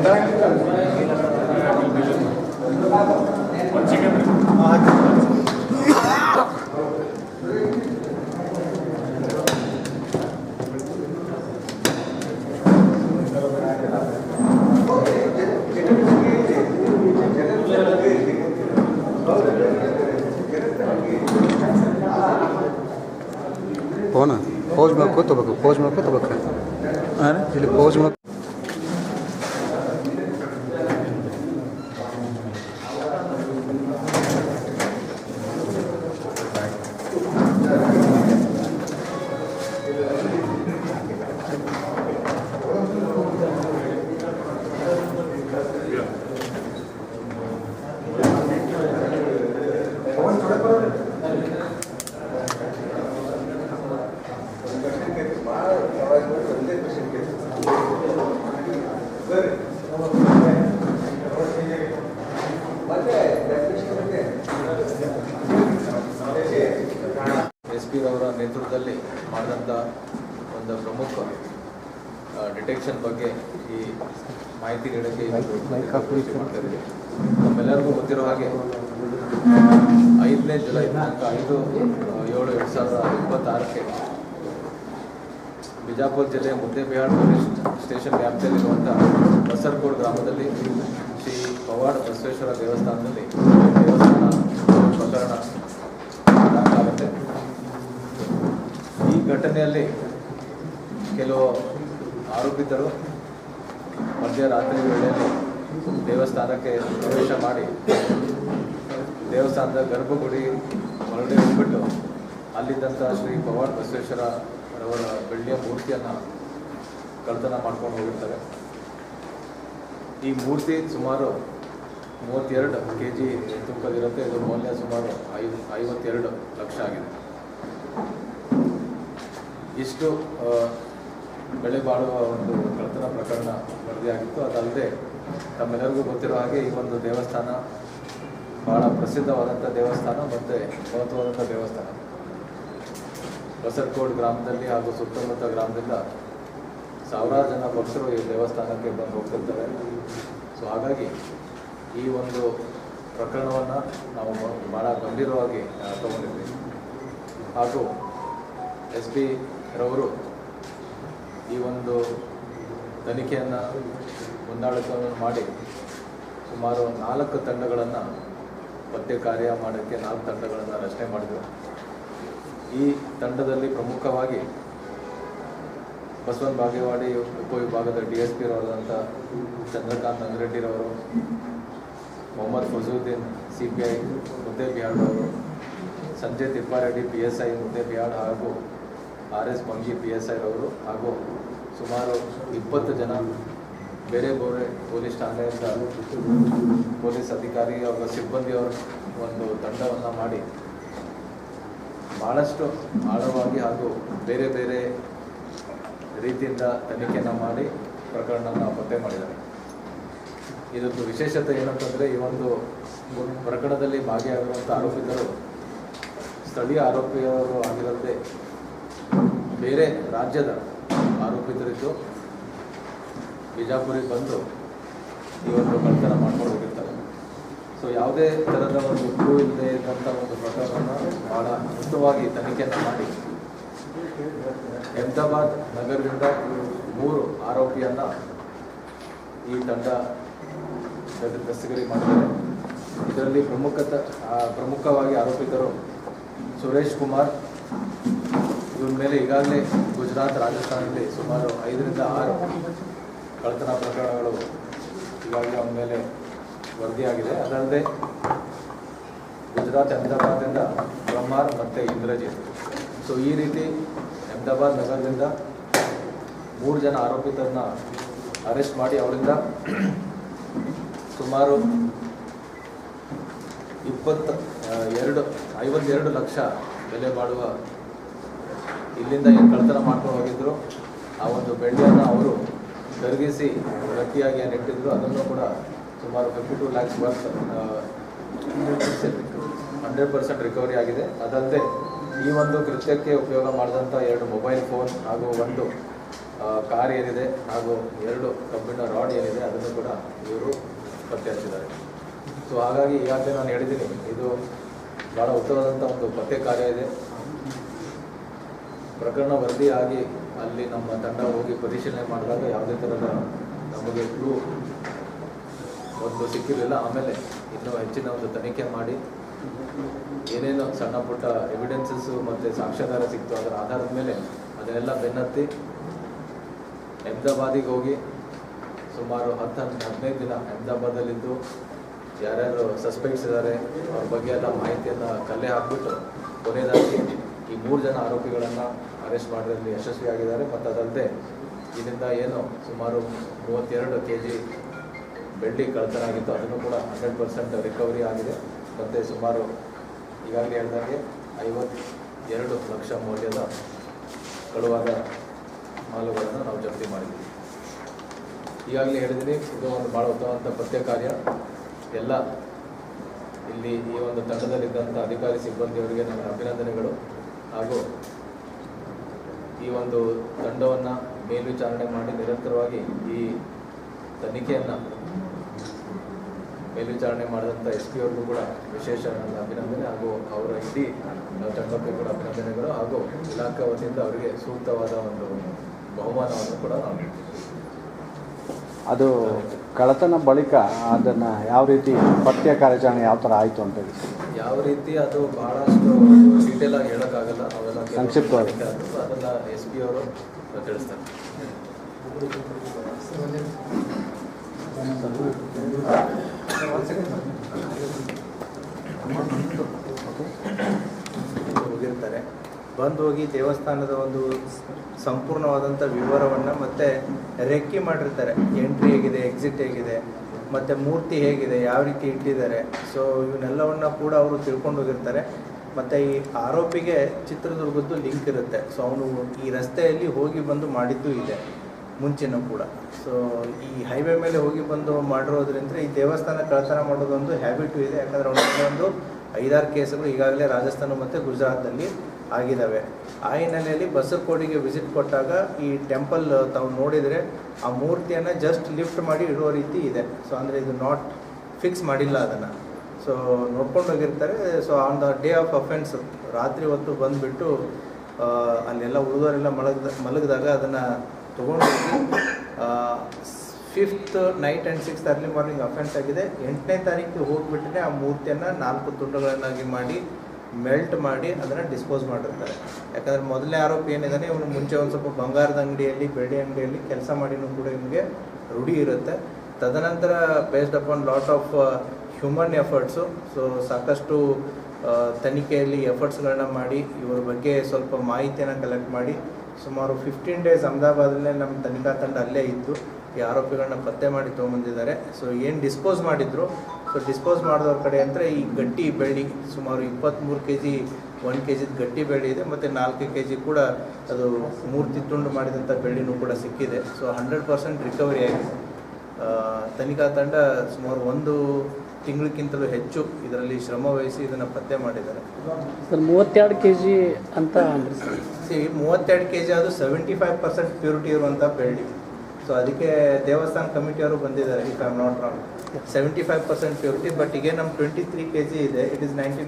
Phone pose ಮಾಡ್ಕೋ ತಗೋಬೇಕು, pose ಮಾಡ್ಕೋ ತಗೋಬೇಕು. ಇಲ್ಲಿ ಪೋಸ್ ಮಾಡ್ಕೊ. SP ರವರ ನೇತೃತ್ವದಲ್ಲಿ ಮಾಡಿದಂಥ ಒಂದು ಪ್ರಮುಖ ಡಿಟೆಕ್ಷನ್ ಬಗ್ಗೆ ಈ ಮಾಹಿತಿ ನೀಡೋಕ್ಕೆ ಮಾಡ್ತಾ ಇದ್ದೀವಿ. ನಮ್ಮೆಲ್ಲರಿಗೂ ಗೊತ್ತಿರೋ ಹಾಗೆ 5ನೇ ಜುಲೈ ದಿನಾಂಕ 5/7/2026 ಬಿಜಾಪುರ ಜಿಲ್ಲೆಯ ಮುದ್ದೇಬಿಹಾಳ್ ಪೊಲೀಸ್ ಸ್ಟೇಷನ್ ವ್ಯಾಪ್ತಿಯಲ್ಲಿರುವಂಥ ಬಸರ್ಕೋಡ್ ಗ್ರಾಮದಲ್ಲಿ ಶ್ರೀ ಪವಾಡ ಬಸವೇಶ್ವರ ದೇವಸ್ಥಾನದಲ್ಲಿ ದೇವಸ್ಥಾನ ಪ್ರಕರಣ ದಾಖಲಾಗುತ್ತೆ. ಈ ಘಟನೆಯಲ್ಲಿ ಕೆಲವು ಆರೋಪಿತರು ಮಧ್ಯರಾತ್ರಿ ವೇಳೆಯಲ್ಲಿ ದೇವಸ್ಥಾನಕ್ಕೆ ಪ್ರವೇಶ ಮಾಡಿ ದೇವಸ್ಥಾನದ ಗರ್ಭಗುಡಿ ಹೊರಗಡೆ ಹೋಗ್ಬಿಟ್ಟು ಅಲ್ಲಿದ್ದಂಥ ಶ್ರೀ ಪವಾಡ ಬಸವೇಶ್ವರ ಅವರ ಬೆಳ್ಳಿಯ ಮೂರ್ತಿಯನ್ನು ಕಳ್ಳತನ ಮಾಡ್ಕೊಂಡು ಹೋಗಿರ್ತಾರೆ. ಈ ಮೂರ್ತಿ ಸುಮಾರು 32 kg ತೂಕದಿರುತ್ತೆ. ಇದು ಮೌಲ್ಯ ಸುಮಾರು 52 ಲಕ್ಷ ಆಗಿದೆ. ಇಷ್ಟು ಬೆಲೆ ಬಾಳುವ ಒಂದು ಕಳ್ಳತನ ಪ್ರಕರಣ ವರದಿಯಾಗಿತ್ತು. ಅದಲ್ಲದೆ ತಮ್ಮೆಲ್ಲರಿಗೂ ಗೊತ್ತಿರೋ ಹಾಗೆ ಈ ಒಂದು ದೇವಸ್ಥಾನ ಬಹಳ ಪ್ರಸಿದ್ಧವಾದಂಥ ದೇವಸ್ಥಾನ ಮತ್ತು ಮಹತ್ವವಾದಂಥ ದೇವಸ್ಥಾನ. ಬಸರ್ಕೋಡ್ ಗ್ರಾಮದಲ್ಲಿ ಹಾಗೂ ಸುತ್ತಮುತ್ತ ಗ್ರಾಮದಿಂದ ಸಾವಿರಾರು ಜನ ಭಕ್ತರು ಈ ದೇವಸ್ಥಾನಕ್ಕೆ ಬಂದು ಹೋಗ್ತಿರ್ತಾರೆ. ಸೊ ಹಾಗಾಗಿ ಈ ಒಂದು ಪ್ರಕರಣವನ್ನು ನಾವು ಭಾಳ ಗಂಭೀರವಾಗಿ ತಗೊಂಡಿದ್ವಿ. ಹಾಗೂ SP ರವರು ಈ ಒಂದು ತನಿಖೆಯನ್ನು ಮುಂದಾಳತ್ವವನ್ನು ಮಾಡಿ ಸುಮಾರು 4 ತಂಡಗಳನ್ನು ಪತ್ತೆ ಕಾರ್ಯ ಮಾಡೋಕ್ಕೆ 4 ತಂಡಗಳನ್ನು ರಚನೆ ಮಾಡಿದರು. ಈ ತಂಡದಲ್ಲಿ ಪ್ರಮುಖವಾಗಿ ಬಸವನ ಬಾಗೇವಾಡಿ ಉಪವಿಭಾಗದ DSP ರವರಾದಂಥ ಚಂದ್ರಕಾಂತ್ ನಂಗರೆಡ್ಡಿರವರು, ಮೊಹಮ್ಮದ್ ಫಜುದ್ದೀನ್ CPI ಮುದ್ದೇಬಿಹಾಳ್ ಅವರು, ಸಂಜಯ್ ತಿಪ್ಪಾರೆಡ್ಡಿ PSI ಮುದ್ದೇಬಿಹಾಳ್ ಹಾಗೂ RS ಮಂಗಿ PSI ರವರು ಹಾಗೂ ಸುಮಾರು 20 ಜನ ಬೇರೆ ಬೇರೆ ಪೊಲೀಸ್ ಠಾಣೆಯಿಂದ ಪೊಲೀಸ್ ಅಧಿಕಾರಿ ಅವರ ಸಿಬ್ಬಂದಿಯವರು ಒಂದು ತಂಡವನ್ನು ಮಾಡಿ ಭಾಳಷ್ಟು ಆಳವಾಗಿ ಹಾಗೂ ಬೇರೆ ಬೇರೆ ರೀತಿಯಿಂದ ತನಿಖೆಯನ್ನು ಮಾಡಿ ಪ್ರಕರಣವನ್ನು ಪತ್ತೆ ಮಾಡಿದ್ದಾರೆ. ಇದೊಂದು ವಿಶೇಷತೆ ಏನಂತಂದರೆ ಈ ಒಂದು ಪ್ರಕರಣದಲ್ಲಿ ಭಾಗಿಯಾಗಿರುವಂಥ ಆರೋಪಿತರು ಸ್ಥಳೀಯ ಆರೋಪಿಯವರು ಆಗಿರದೆ ಬೇರೆ ರಾಜ್ಯದ ಆರೋಪಿತರಿದ್ದು ಬಿಜಾಪುರಿಗೆ ಬಂದು ಈ ಒಂದು ಕಳ್ಳತನ ಮಾಡ್ಕೊಂಡು ಹೋಗಿರ್ತಾರೆ. ಸೊ ಯಾವುದೇ ಥರದ ಒಂದು ಕ್ಲೂ ಇಲ್ಲದೆ ಇದ್ದಂಥ ಒಂದು ಪ್ರಕರಣವನ್ನು ಭಾಳ ಮುಕ್ತವಾಗಿ ತನಿಖೆಯನ್ನು ಮಾಡಿ ಅಹಮದಾಬಾದ್ ನಗರದಿಂದ 3 ಆರೋಪಿಯನ್ನು ಈ ತಂಡ ದಸ್ತಗಿರಿ ಮಾಡಿದ್ದಾರೆ. ಇದರಲ್ಲಿ ಪ್ರಮುಖವಾಗಿ ಆರೋಪಿತರು ಸುರೇಶ್ ಕುಮಾರ್. ಇವರ ಮೇಲೆ ಈಗಾಗಲೇ ಗುಜರಾತ್, ರಾಜಸ್ಥಾನದಲ್ಲಿ ಸುಮಾರು 5 ರಿಂದ 6 ಕಳ್ಳತನ ಪ್ರಕರಣಗಳು ಈಗಾಗಲೇ ಅವನ ಮೇಲೆ ವರದಿಯಾಗಿದೆ. ಅದಲ್ಲದೆ ಗುಜರಾತ್ ಅಹಮದಾಬಾದಿಂದ ಬ್ರಹ್ಮಾರ್ ಮತ್ತು ಇಂದ್ರಜಿತ್. ಸೊ ಈ ರೀತಿ ಅಹಮದಾಬಾದ್ ನಗರದಿಂದ 3 ಜನ ಆರೋಪಿತರನ್ನ ಅರೆಸ್ಟ್ ಮಾಡಿ ಅವರಿಂದ ಸುಮಾರು 52 ಲಕ್ಷ ಬೆಲೆ ಬಾಳುವ ಇಲ್ಲಿಂದ ಏನು ಕಳ್ಳತನ ಮಾಡ್ಕೊಂಡು ಹೋಗಿದ್ರು ಆ ಒಂದು ಬೆಳ್ಳಿಯನ್ನು ಅವರು ಕರಗಿಸಿ ಗಟ್ಟಿಯಾಗಿ ಏನು ಇಟ್ಟಿದ್ರು ಅದನ್ನು ಕೂಡ ಸುಮಾರು 52 lakhs ವರ್ತ್ 100% ರಿಕವರಿ ಆಗಿದೆ. ಅದಲ್ಲದೆ ಈ ಒಂದು ಕೃತ್ಯಕ್ಕೆ ಉಪಯೋಗ ಮಾಡಿದಂಥ 2 ಮೊಬೈಲ್ ಫೋನ್ ಹಾಗೂ 1 ಕಾರ್ ಏನಿದೆ ಹಾಗೂ 2 ಕಬ್ಬಿಣ ರಾಡ್ ಏನಿದೆ ಅದನ್ನು ಕೂಡ ಇವರು ಪತ್ತೆ ಹಚ್ಚಿದ್ದಾರೆ. ಸೊ ಹಾಗಾಗಿ ಈಗಾಗಲೇ ನಾನು ಹೇಳಿದ್ದೀನಿ, ಇದು ಭಾಳ ಉತ್ತಮವಾದಂಥ ಒಂದು ಪತ್ತೆ ಕಾರ್ಯ ಇದೆ. ಪ್ರಕರಣ ವರದಿಯಾಗಿ ಅಲ್ಲಿ ನಮ್ಮ ತಂಡ ಹೋಗಿ ಪರಿಶೀಲನೆ ಮಾಡಿದಾಗ ಯಾವುದೇ ಥರದ ನಮಗೆ ಕ್ಲೂ ಒಂದು ಸಿಕ್ಕಿರಲಿಲ್ಲ. ಆಮೇಲೆ ಇನ್ನೂ ಹೆಚ್ಚಿನ ಒಂದು ತನಿಖೆ ಮಾಡಿ ಏನೇನು ಸಣ್ಣ ಪುಟ್ಟ ಎವಿಡೆನ್ಸಸ್ಸು ಮತ್ತು ಸಾಕ್ಷ್ಯಾಧಾರ ಸಿಕ್ತು ಅದರ ಆಧಾರದ ಮೇಲೆ ಅದನ್ನೆಲ್ಲ ಬೆನ್ನತ್ತಿ ಅಹಮದಾಬಾದಿಗೆ ಹೋಗಿ ಸುಮಾರು 10-15 ದಿನ ಅಹಮದಾಬಾದಲ್ಲಿದ್ದು ಯಾರ್ಯಾರು ಸಸ್ಪೆಕ್ಟ್ಸ್ ಇದ್ದಾರೆ ಅವ್ರ ಬಗ್ಗೆ ಎಲ್ಲ ಮಾಹಿತಿಯನ್ನು ಕಲೆ ಹಾಕಿಬಿಟ್ಟು ಕೊನೆಯದಾಗಿ ಈ 3 ಜನ ಆರೋಪಿಗಳನ್ನು ಅರೆಸ್ಟ್ ಮಾಡೋದ್ರಲ್ಲಿ ಯಶಸ್ವಿಯಾಗಿದ್ದಾರೆ. ಮತ್ತು ಅದಲ್ಲದೆ ಇದರಿಂದ ಏನು ಸುಮಾರು 32 kg ಬೆಳ್ಳಿ ಕಳ್ಳತನ ಆಗಿತ್ತು, ಅದನ್ನು ಕೂಡ 100% ರಿಕವರಿ ಆಗಿದೆ. ಮತ್ತು ಸುಮಾರು ಈಗಾಗಲೇ ಹೇಳಿದಾಗೆ 52 ಲಕ್ಷ ಮೌಲ್ಯದ ಕಳುವಾದ ಮಾಲುಗಳನ್ನು ನಾವು ಜಪ್ತಿ ಮಾಡಿದ್ದೀವಿ. ಈಗಾಗಲೇ ಹೇಳಿದ್ದೀನಿ, ಇದು ಒಂದು ಭಾಳ ಉತ್ತಮವಾದ ಪತ್ತೆ ಕಾರ್ಯ. ಎಲ್ಲ ಇಲ್ಲಿ ಈ ಒಂದು ತಂಡದಲ್ಲಿದ್ದಂಥ ಅಧಿಕಾರಿ ಸಿಬ್ಬಂದಿಯವರಿಗೆ ನನ್ನ ಅಭಿನಂದನೆಗಳು. ಹಾಗೂ ಈ ಒಂದು ತಂಡವನ್ನು ಮೇಲ್ವಿಚಾರಣೆ ಮಾಡಿ ನಿರಂತರವಾಗಿ ಈ ತನಿಖೆಯನ್ನು ಮೇಲ್ವಿಚಾರಣೆ ಮಾಡಿದಂಥ SP ಅವ್ರಿಗೂ ಕೂಡ ವಿಶೇಷ ನನ್ನ ಅಭಿನಂದನೆ. ಹಾಗೂ ಅವರ ಇಡೀ ತಂಡಕ್ಕೂ ಕೂಡ ಅಭಿನಂದನೆಗಳು. ಹಾಗೂ ಇಲಾಖೆ ವತಿಯಿಂದ ಅವರಿಗೆ ಸೂಕ್ತವಾದ ಒಂದು ಬಹುಮಾನವನ್ನು ಕೂಡ ನಾವು ನೀಡ್ತೀವಿ. ಅದು ಕಳ್ಳತನ ಬಳಿಕ ಅದನ್ನು ಯಾವ ರೀತಿ ಪತ್ತೆ ಕಾರ್ಯಾಚರಣೆ ಯಾವ ಥರ ಆಯಿತು ಅಂತ ಹೇಳಿ? ಯಾವ ರೀತಿ ಅದು ಬಹಳಷ್ಟು ಡೀಟೇಲ್ ಆಗಿ ಹೇಳೋಕ್ಕಾಗಲ್ಲ, ಅವೆಲ್ಲ ಸಂಕ್ಷಿಪ್ತವಾಗಿ ಅದನ್ನು SP ಅವರು ತಿಳಿಸ್ತಾರೆ. ಹೋಗಿರ್ತಾರೆ, ಬಂದು ಹೋಗಿ ದೇವಸ್ಥಾನದ ಒಂದು ಸಂಪೂರ್ಣವಾದಂಥ ವಿವರವನ್ನು ಮತ್ತು ರೆಕ್ಕಿ ಮಾಡಿರ್ತಾರೆ. ಎಂಟ್ರಿ ಹೇಗಿದೆ, ಎಕ್ಸಿಟ್ ಹೇಗಿದೆ, ಮತ್ತು ಮೂರ್ತಿ ಹೇಗಿದೆ, ಯಾವ ರೀತಿ ಇಟ್ಟಿದ್ದಾರೆ. ಸೊ ಇವನ್ನೆಲ್ಲವನ್ನು ಕೂಡ ಅವರು ತಿಳ್ಕೊಂಡು ಹೋಗಿರ್ತಾರೆ. ಮತ್ತು ಈ ಆರೋಪಿಗೆ ಚಿತ್ರದುರ್ಗದ್ದು ಲಿಂಕ್ ಇರುತ್ತೆ. ಸೊ ಅವನು ಈ ರಸ್ತೆಯಲ್ಲಿ ಹೋಗಿ ಬಂದು ಮಾಡಿದ್ದು ಇದೆ ಮುಂಚೆನೂ ಕೂಡ. ಸೊ ಈ ಹೈವೇ ಮೇಲೆ ಹೋಗಿ ಬಂದು ಮಾಡಿರೋದ್ರಿಂದ ಈ ದೇವಸ್ಥಾನ ಕಳ್ಳತನ ಮಾಡೋದೊಂದು ಹ್ಯಾಬಿಟು ಇದೆ. ಯಾಕಂದರೆ ಅವನಿಗೆ ಒಂದು 5-6 ಕೇಸುಗಳು ಈಗಾಗಲೇ ರಾಜಸ್ಥಾನ ಮತ್ತು ಗುಜರಾತಲ್ಲಿ ಆಗಿದ್ದಾವೆ. ಆ ಹಿನ್ನೆಲೆಯಲ್ಲಿ ಬಸರ್ಕೋಡಿಗೆ ವಿಸಿಟ್ ಕೊಟ್ಟಾಗ ಈ ಟೆಂಪಲ್ ತಾವು ನೋಡಿದರೆ ಆ ಮೂರ್ತಿಯನ್ನು ಜಸ್ಟ್ ಲಿಫ್ಟ್ ಮಾಡಿ ಇಡುವ ರೀತಿ ಇದೆ. ಸೊ ಅಂದರೆ ಇದು ನಾಟ್ ಫಿಕ್ಸ್ ಮಾಡಿಲ್ಲ ಅದನ್ನು. ಸೊ ನೋಡ್ಕೊಂಡು ಹೋಗಿರ್ತಾರೆ. So on the day of offence ರಾತ್ರಿ ಹೊತ್ತು ಬಂದುಬಿಟ್ಟು ಅಲ್ಲೆಲ್ಲ ಉಳಿದವರೆಲ್ಲ ಮಲಗಿದಾಗ ಅದನ್ನು ತೊಗೊಂಡೋಗಿ 5th night and 6th early morning offence ಆಗಿದೆ. 8ನೇ ತಾರೀಕು ಹೋಗಿಬಿಟ್ಟರೆ ಆ ಮೂರ್ತಿಯನ್ನು 4 ತುಂಡುಗಳನ್ನಾಗಿ ಮಾಡಿ ಮೆಲ್ಟ್ ಮಾಡಿ ಅದನ್ನು ಡಿಸ್ಪೋಸ್ ಮಾಡಿರ್ತಾರೆ. ಯಾಕಂದರೆ ಮೊದಲನೇ ಆರೋಪಿ ಏನಿದ್ದಾನೆ ಇವನು ಮುಂಚೆ ಒಂದು ಸ್ವಲ್ಪ ಬಂಗಾರದ ಅಂಗಡಿಯಲ್ಲಿ, ಬೆಳ್ಳಿ ಅಂಗಡಿಯಲ್ಲಿ ಕೆಲಸ ಮಾಡಿನೂ ಕೂಡ ಇವನಿಗೆ ರೂಢಿ ಇರುತ್ತೆ. ತದನಂತರ based upon lot of human efforts, so ಸಾಕಷ್ಟು ತನಿಖೆಯಲ್ಲಿ ಎಫರ್ಟ್ಸ್ಗಳನ್ನ ಮಾಡಿ ಇವರ ಬಗ್ಗೆ ಸ್ವಲ್ಪ ಮಾಹಿತಿಯನ್ನು ಕಲೆಕ್ಟ್ ಮಾಡಿ ಸುಮಾರು 15 ಡೇಸ್ ಅಹಮದಾಬಾದಲ್ಲೇ ನಮ್ಮ ತನಿಖಾ ತಂಡ ಅಲ್ಲೇ ಇದ್ದು ಈ ಆರೋಪಿಗಳನ್ನ ಪತ್ತೆ ಮಾಡಿ ತೊಗೊಂಬಂದಿದ್ದಾರೆ. ಸೊ ಏನು ಡಿಸ್ಪೋಸ್ ಮಾಡಿದ್ರು, ಸೊ ಡಿಸ್ಪೋಸ್ ಮಾಡಿದವ್ರ ಕಡೆ ಅಂದರೆ ಈ ಗಟ್ಟಿ ಬೆಳ್ಳಿ ಸುಮಾರು 23 kg 1 kg ಗಟ್ಟಿ ಬೆಳ್ಳಿ ಇದೆ. ಮತ್ತು 4 kg ಕೂಡ ಅದು ಮೂರ್ತಿ ತುಂಡು ಮಾಡಿದಂಥ ಬೆಳ್ಳಿನೂ ಕೂಡ ಸಿಕ್ಕಿದೆ. ಸೊ 100% ರಿಕವರಿ ಆಗಿದೆ. ತನಿಖಾ ತಂಡ ಸುಮಾರು 1 ತಿಂಗಳಕ್ಕಿಂತಲೂ ಹೆಚ್ಚು ಇದರಲ್ಲಿ ಶ್ರಮ ವಹಿಸಿ ಇದನ್ನು ಪತ್ತೆ ಮಾಡಿದ್ದಾರೆ. ಸರ್ 32 kg ಅಂತ ಅಂದರೆ ಸಿ 32 kg ಅದು 75% ಪ್ಯೂರಿಟಿ ಇರುವಂಥ ಬೆಳ್ಳಿ. ಸೊ ಅದಕ್ಕೆ ದೇವಸ್ಥಾನ ಕಮಿಟಿಯವರು ಬಂದಿದ್ದಾರೆ, if I am not wrong, 75% purity. But ಈಗ ನಮ್ಮ 23 kg ಇದೆ, ಇಟ್ ಈಸ್ 99